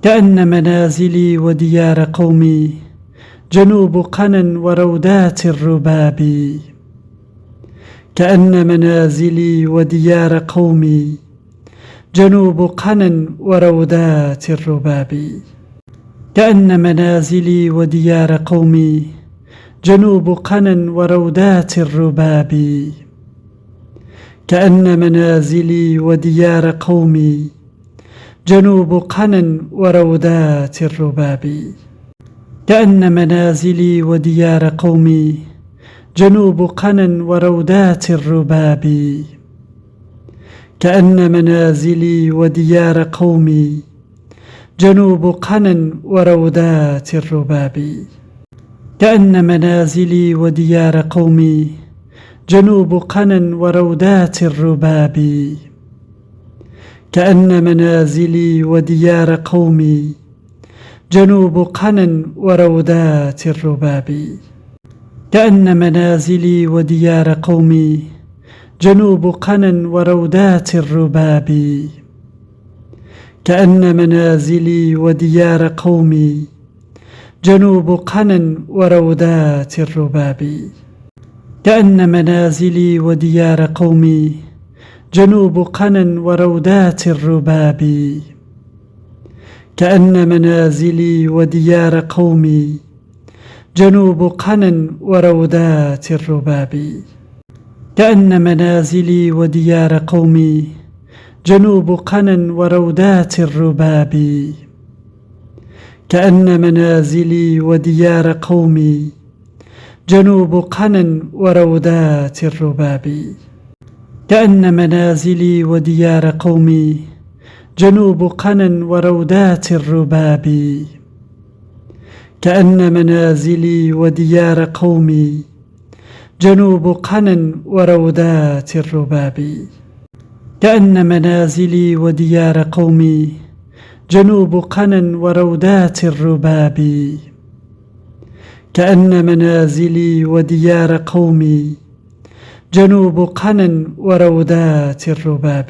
كأن منازلي وديار قومي جنوب قنا ورودات الرباب. كأن منازلي وديار قومي جنوب قنا ورودات الرباب. كأن منازلي وديار قومي جنوب قنا ورودات الرباب. كأن منازلي وديار قومي جنوب قنا ورودات الرباب. كأن منازلي وديار قومي جنوب قنا ورودات الرباب. كأن منازلي وديار قومي جنوب قنا ورودات الرباب. كأن منازلي وديار قومي جنوب قنا ورودات الرباب. كأن منازلي وديار قومي جنوب قنا ورودات الرباب. كأن منازلي وديار قومي جنوب قنا ورودات الرباب. كأن منازلي وديار قومي جنوب قنا ورودات الرباب. كأن منازلي وديار قومي جنوب قنا ورودات الرباب. كأن منازلي وديار قومي جنوب قنا ورودات الرباب. كأن منازلي وديار قومي جنوب قنا ورودات الرباب. كأن منازلي وديار قومي جنوب قنا ورودات الرباب. كأن منازلي وديار قومي جنوب قنا ورودات الرباب. كأن منازلي وديار قومي جنوب قنا ورودات الرباب. كأن منازلي وديار قومي جنوب قنا ورودات الرباب. كأن منازلي وديار قومي جنوب قنا ورودات الرباب.